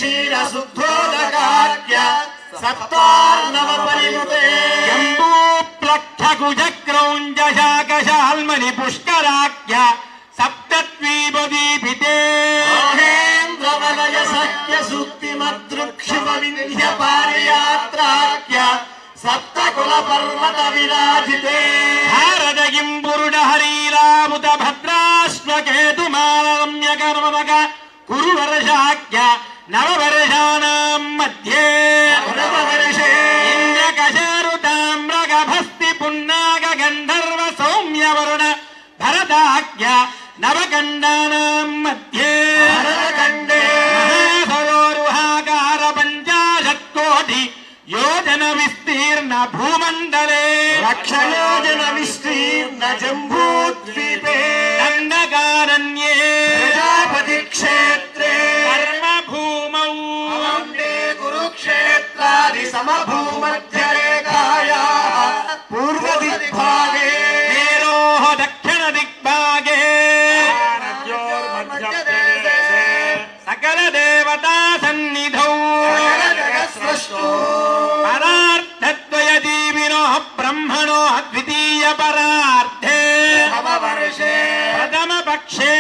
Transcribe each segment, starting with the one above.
क्षीर शुद्धोदकाख्य सप्तार्णव परिवृते जम्बू प्लक्ष कुजक्रौञ्ज शाकशाल्मणि पुष्कराख्य सप्तद्वीपदीपिते महेन्द्रवलय सत्य सुक्तिमद्रुक्षुव विन्ध्य पारियात्राख्य सप्तकुल पर्वत विराजिते भारतगिम्बुरुड हरीरामुत भद्राश्वकेतुमालम्य कर्मवक कुरुवर्षाख्य नववर्षाणां मध्ये भरतवर्षे इन्द्रकशरुताम्रगभस्ति पुन्नाग गन्धर्व सौम्यवरुण भरताख्य नवकण्डानां मध्ये भरतखण्डे महासरोरुहाकार पञ्चाशत्कोटि योजन विस्तीर्ण भूमण्डले लक्षयोजन विस्तीर्ण जम्बूद्वीपे दण्डकारण्ये प्रजापति क्षेत्रे कर्मभूमौ वन्दे कुरुक्षेत्रादि समभूमध्यरेखायाः पूर्वदिग्भागे मेरोः दक्षिणदिग्भागे सकल देवता सन्निधौ परार्थद्वयजीविनोः ब्रह्मणो द्वितीय परार्थे नववर्षे प्रथम पक्षे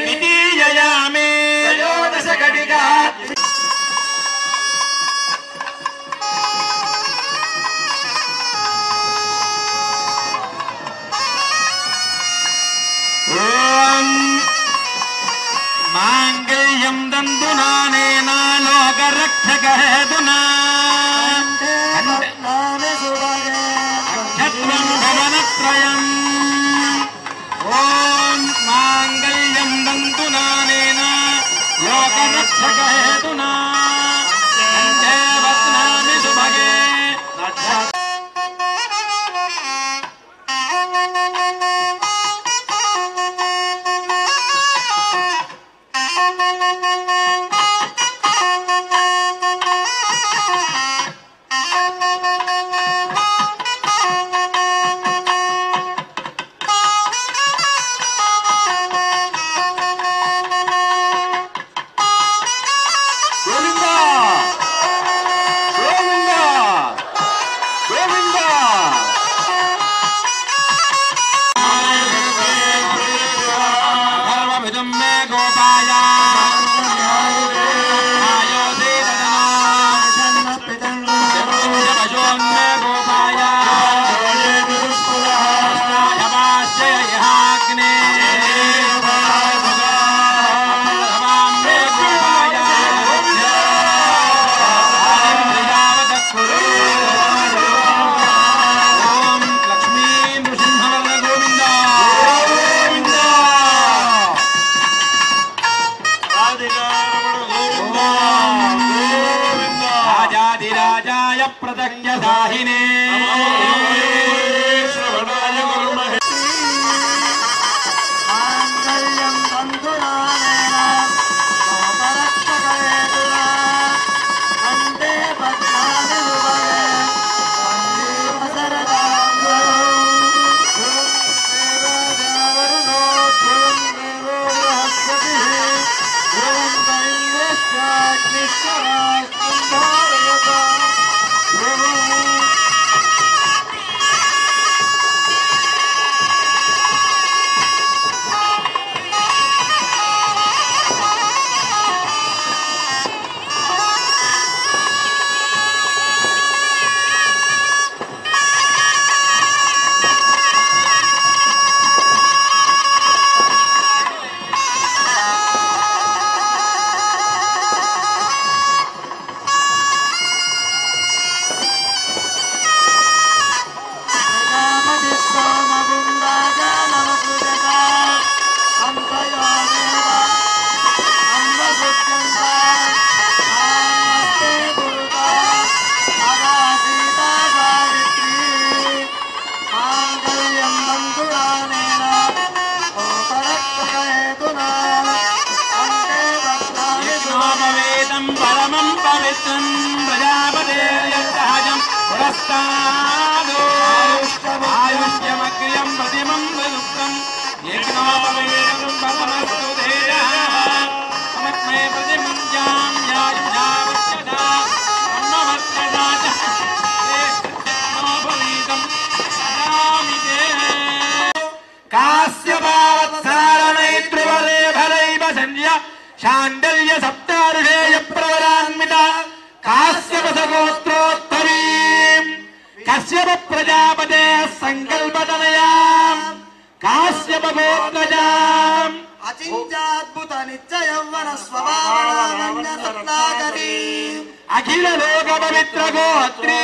द्वितीययामे त्रयोदश घटिका मांगल्यं दन्तुनानेन लोकरक्षकहेतुना अक्षत्रं भवनत्रयम् ॐ मांगल्यं दन्तुनानेन लोकरक्षकहेतुना वन्दे वत्नामि सुभगे प्रदक्षदाहिने श्रवणाय गुरुमहे मांगल्यं बन्धुनानेन लोकरक्षकहेतुना वन्दे भद्राणि सुभगे वन्दे शरदाम्बरौ देवो बृहस्पतिः ध्रुवं इन्द्रश्चाग्निश्चरास्कन्धारयता आयुष्यमग्र्यं प्रतिमं विलुप्तं यज्ञोपवेदं परमस्तु धेयः समत्मे प्रतिमं శాండల్య సప్తారుషేయ ప్రవరాన్విత కాశ్యపసగోత్రోత్తరీ కశ్యప ప్రజాపతే సంకల్పతనయా కాశ్యప గోత్రజా అచించాద్భుత నిత్య యౌవన స్వభావనాగరీ అఖిల లోక పవిత్ర గోత్రీ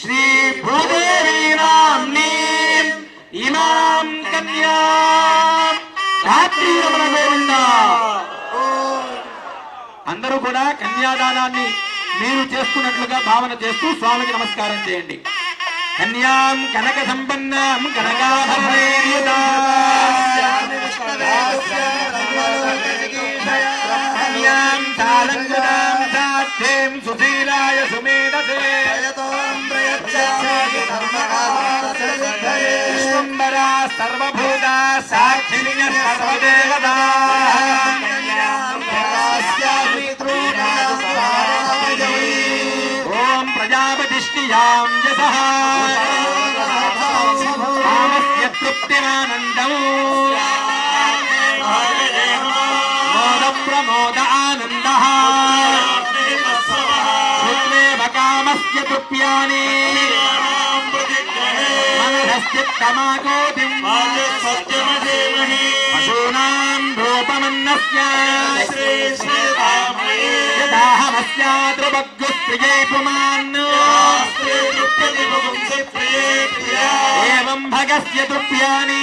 శ్రీ భూదేవీ నామ్నీం ఇమాం కన్యా రాత్రి రమణ గోవింద. అందరూ కూడా కన్యాదానాన్ని మీరు చేస్తున్నట్లుగా భావన చేస్తూ స్వామికి నమస్కారం చేయండి. కన్యాం కనక సంపన్నాం కనకాభరణేర్యుతాం తాళంగుదాం సాధ్యం సుశీలాయ సుమేధసే విశ్వంబరా సర్వభూతా సాక్షిణ్య సర్వదేవతా ఓం ప్రజాపతిష్ఠియాం యసః కామస్య తృప్తిమానందం మోద ప్రమోద ఆనందః శుక్లేవ కామస్య తృప్యాని మనఃశ్చిత్తమాగోతిం పశూనాం రూపమన్నస్య యదాహమస్యాద్రుభగ్గుస్త్రియై పుమాన్ ఏవం భగస్య తృప్యాని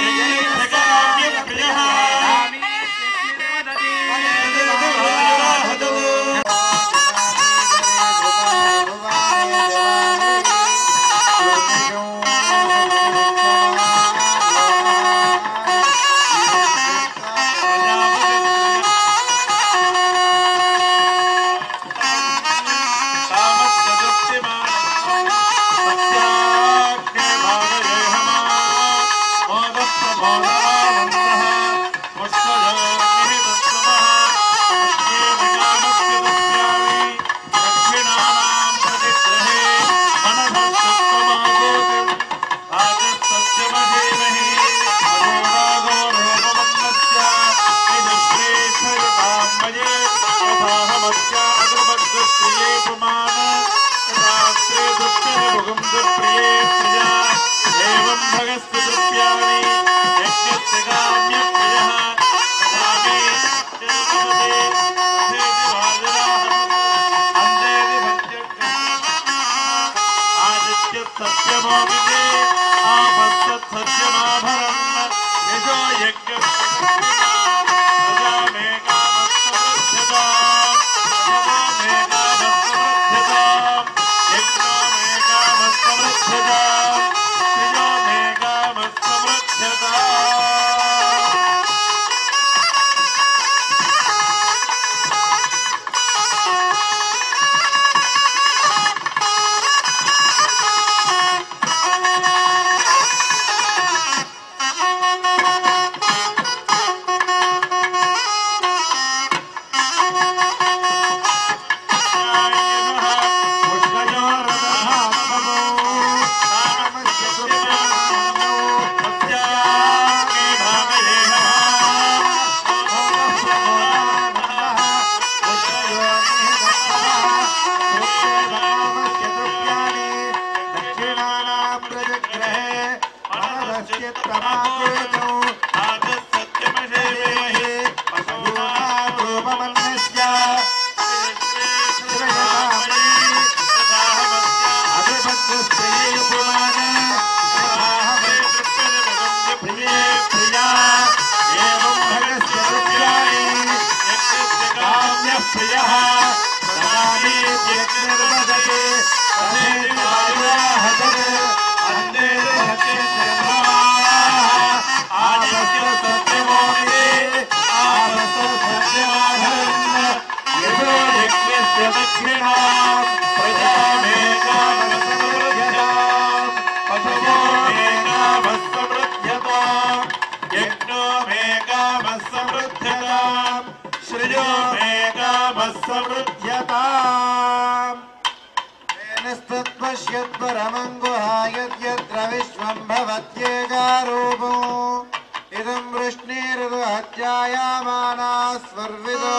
इदं वृष्णिर्दध्यायमानाः स्वर्विदो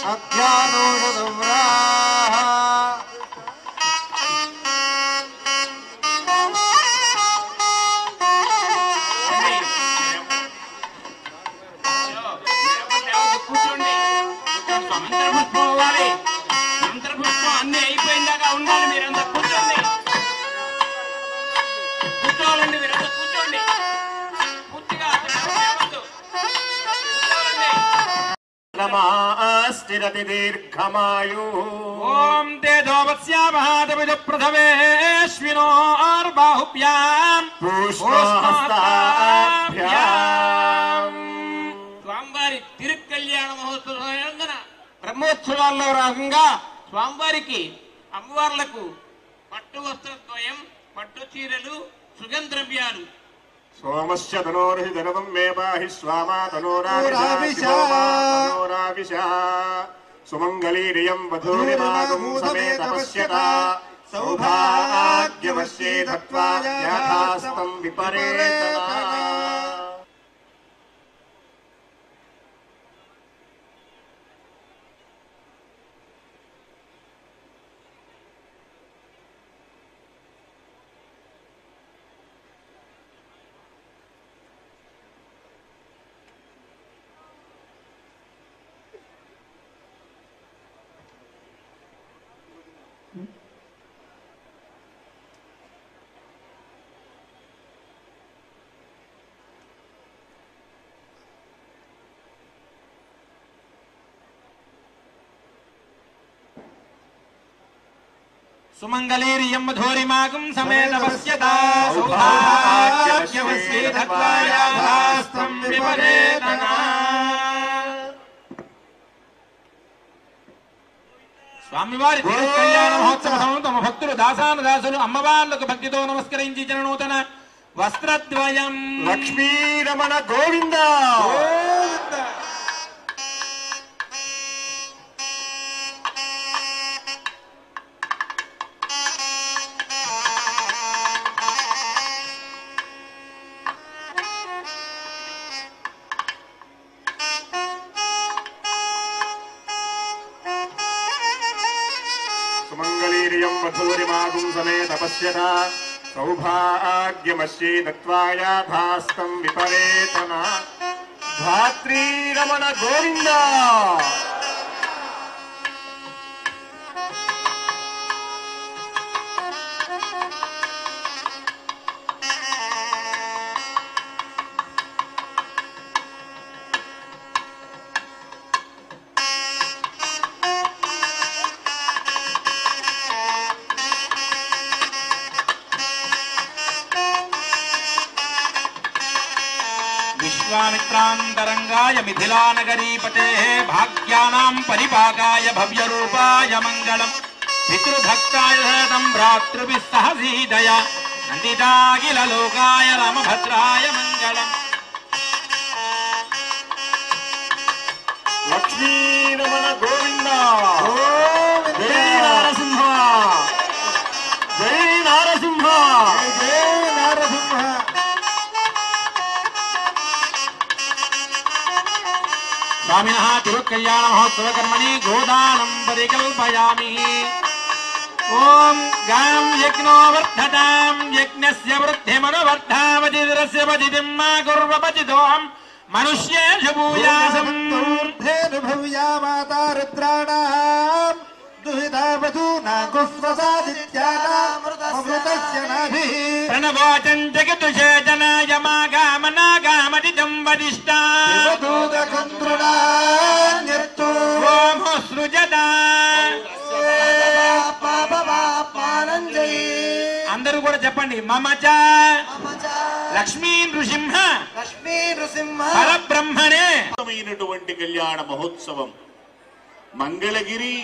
अध्यानोषदुव्राः కూర్చోండి పోవాలి మంత్రపుష్పం అన్ని అయిపోయిందాకా ఉండాలి మీరంతా కూర్చోండి కూర్చోవాలండి మీరంతా కూర్చోండి పూర్తిగా స్థిరతి దీర్ఘమాయు ఓం తేజోవస్యామహాదవిజ పృథవేశ్వినోర్బాహుభ్యాం పుష్పహస్తాభ్యాం స్వామివారి తిరుకల్యాణ మహోత్సవం బ్రహ్మోత్సవాల్లో భాగంగా స్వామివారికి అమ్మవార్లకు పట్టు వస్త్రద్వయం పట్టు చీరలు సుగంధద్రవ్యాలు సోమస్య తనోర్హి ధనవం మే పాహి స్వామా తనోరావిశ సుమంగళీరియం వధూరిమాగం సమేత పశ్యత సౌభాగ్యవశ్యే దత్వా యథాస్తం విపరేతనా సుమంగళీరియం మధురిమాగం సమేత పశ్యత సౌభాగ్యవశ్యే దత్వా యథాస్తం విపరేతనా స్వామివారి కళ్యాణ మహోత్సవం తమ భక్తులు దాసానుదాసులు అమ్మవార్లకు భక్తితో నమస్కరించి నూతన వస్త్రద్వయం లక్ష్మీరమణ గోవింద సుమంగళీరియం వధూరిమాగం సమేత పశ్యత సౌభాగ్యమశ్యే దత్వా యాథాస్తం విపరేతనా ధాత్రీరమణ గోవింద విశ్వామిత్రాంతరంగాయ మిథిలానగరీపతే భాగ్యానాం పరిపాకాయ భవ్యరూపాయ మంగళం పితృభక్తాయ శతం భ్రాతృభిः సహ సీతయా నందితాఖిల లోకాయ రామభద్రాయ మంగళం లక్ష్మీరమణ గోవింద జై నారసింహ జై నారసింహ జై నారసింహ స్వామినః తిరుకల్యాణ మహోత్సవ కర్మణి గోదానం పరికల్పయామి ఓం గాం యజ్ఞో వర్ధతాం యజ్ఞస్య వృద్ధిమనువర్ధావతిరస్య పతితిం మా కుర్వపతిదోహం మనుష్యేషు భూయాసం భవ్యా మాతా రుద్రాణాం దుహితా వధూనా గుస్వసాదిత్యానామృతస్య నాభిః ప్రణవోచం జగతుషేచనాయ మాగామనాగామతిదం వరిష్టా శివదూతకంద్రుడాన్యత్తు ఓం సృజత అందరూ కూడా చెప్పండి మమచ లక్ష్మీ నృసింహ పరబ్రహ్మణే కళ్యాణ మహోత్సవం మంగళగిరి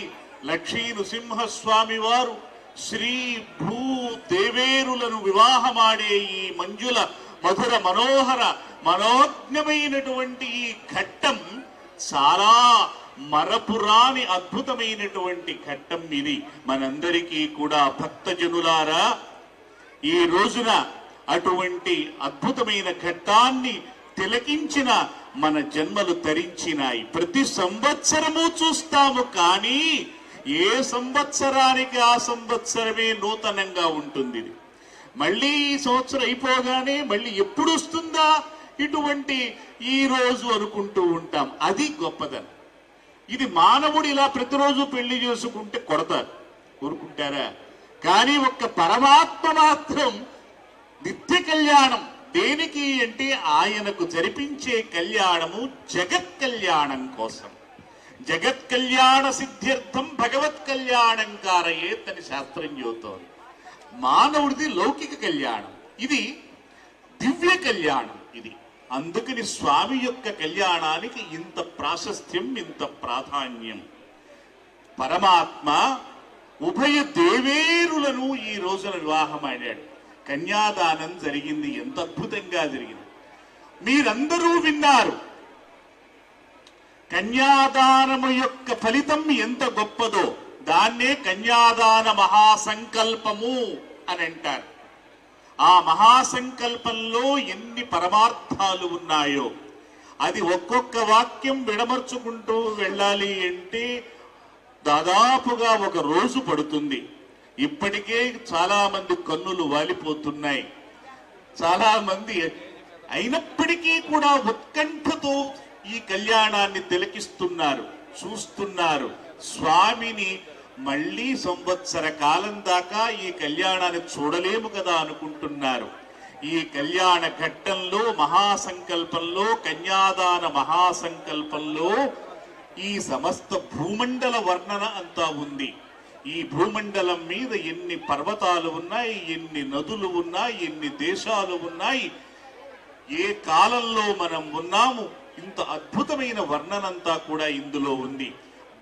లక్ష్మీ నృసింహస్వామి వారు శ్రీ భూ దేవేరులను వివాహమాడే ఈ మంజుల మధుర మనోహర మనోజ్ఞమైనటువంటి ఈ ఘట్టం చాలా మరపురాని అద్భుతమైనటువంటి ఘట్టం ఇది. మనందరికీ కూడా భక్తజనులారా ఈ రోజున అటువంటి అద్భుతమైన ఘట్టాన్ని తిలకించిన మన జన్మలు తరించినాయి. ప్రతి సంవత్సరము చూస్తాము, కానీ ఏ సంవత్సరానికి ఆ సంవత్సరమే నూతనంగా ఉంటుంది. మళ్ళీ ఈ సంవత్సరం అయిపోగానే మళ్ళీ ఎప్పుడు వస్తుందా ఇటువంటి ఈ రోజు అనుకుంటూ ఉంటాం. అది గొప్పదనం. ఇది మానవుడు ఇలా ప్రతిరోజు పెళ్లి చేసుకుంటే కొడతారు, ఊరుకుంటారా? కానీ ఒక్క పరమాత్మ మాత్రం నిత్య కళ్యాణం. దేనికి అంటే ఆయనకు జరిపించే కళ్యాణము జగత్ కళ్యాణం కోసం. జగత్ కళ్యాణ సిద్ధ్యర్థం భగవత్ కళ్యాణం కారయేత్ అని శాస్త్రం చెబుతోంది. మానవుడిది లౌకిక కళ్యాణం, ఇది దివ్య కళ్యాణం. ఇది అందుకని స్వామి యొక్క కళ్యాణానికి ఇంత ప్రాశస్త్యం, ఇంత ప్రాధాన్యం. పరమాత్మ ఉభయ దేవేరులను ఈ రోజున వివాహమాడాడు. కన్యాదానం జరిగింది, ఎంత అద్భుతంగా జరిగింది. మీరందరూ విన్నారు. కన్యాదానము యొక్క ఫలితం ఎంత గొప్పదో దాన్నే కన్యాదాన మహాసంకల్పము అని అంటారు. ఆ మహాసంకల్పంలో ఎన్ని పరమార్థాలు ఉన్నాయో అది ఒక్కొక్క వాక్యం విడమర్చుకుంటూ వెళ్ళాలి అంటే దాదాపుగా ఒక రోజు పడుతుంది. ఇప్పటికే చాలా మంది కన్నులు వాలిపోతున్నాయి, చాలా మంది. అయినప్పటికీ కూడా ఉత్కంఠతో ఈ కళ్యాణాన్ని తిలకిస్తున్నారు, చూస్తున్నారు. స్వామిని మళ్ళీ సంవత్సర కాలం దాకా ఈ కళ్యాణాన్ని చూడలేము కదా అనుకుంటున్నారు. ఈ కళ్యాణ ఘట్టంలో, మహాసంకల్పంలో, కన్యాదాన మహాసంకల్పంలో ఈ సమస్త భూమండల వర్ణన అంతా ఉంది. ఈ భూమండలం మీద ఎన్ని పర్వతాలు ఉన్నాయి, ఎన్ని నదులు ఉన్నాయి, ఎన్ని దేశాలు ఉన్నాయి, ఏ కాలంలో మనం ఉన్నాము, ఇంత అద్భుతమైన వర్ణనంతా కూడా ఇందులో ఉంది.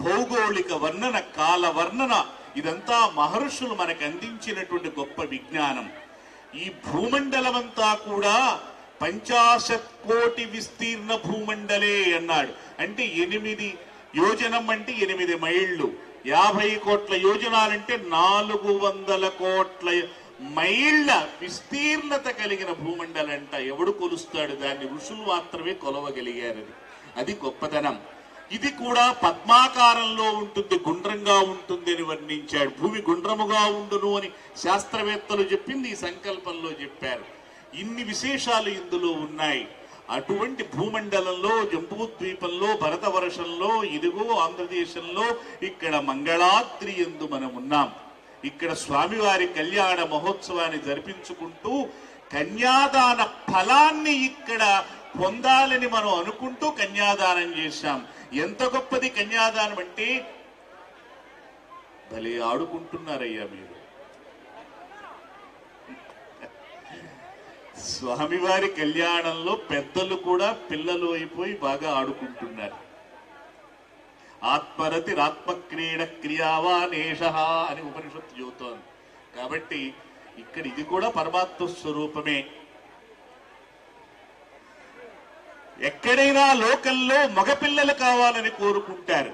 భౌగోళిక వర్ణన, కాల వర్ణన, ఇదంతా మహర్షులు మనకు అందించినటువంటి గొప్ప విజ్ఞానం. ఈ భూమండలమంతా కూడా 50 కోటి విస్తీర్ణ భూమండలే అన్నాడు. అంటే 8 యోజనం అంటే 8 మైళ్ళు, 50 కోట్ల యోజనాలంటే 400 కోట్ల మైళ్ళ విస్తీర్ణత కలిగిన భూమండలంట. ఎవడు కొలుస్తాడు దాన్ని? ఋషులు మాత్రమే కొలవగలిగారు. అది గొప్పదనం. ఇది కూడా పద్మాకారంలో ఉంటుంది, గుండ్రంగా ఉంటుంది అని వర్ణించాడు. భూమి గుండ్రముగా ఉండును అని శాస్త్రవేత్తలు చెప్పింది ఈ సంకల్పంలో చెప్పారు. ఇన్ని విశేషాలు ఇందులో ఉన్నాయి. అటువంటి భూమండలంలో, జంబూద్వీపంలో, భరతవర్షంలో, ఇదిగో ఆంధ్రదేశంలో ఇక్కడ మంగళాద్రి యందు మనం ఉన్నాం. ఇక్కడ స్వామివారి కళ్యాణ మహోత్సవాన్ని జరిపించుకుంటూ కన్యాదాన ఫలాన్ని ఇక్కడ పొందాలని మనం అనుకుంటూ కన్యాదానం చేశాం. ఎంత గొప్పది కన్యాదానం అంటే! భలే ఆడుకుంటున్నారయ్యా మీరు. స్వామివారి కళ్యాణంలో పెద్దలు కూడా పిల్లలు అయిపోయి బాగా ఆడుకుంటున్నారు. ఆత్మరతి రాత్మక్రీడ క్రియావానేష అని ఉపనిషత్తు చెబుతోంది. కాబట్టి ఇక్కడ ఇది కూడా పరమాత్మ స్వరూపమే. ఎక్కడైనా లోకంలో మగపిల్లలు కావాలని కోరుకుంటారు.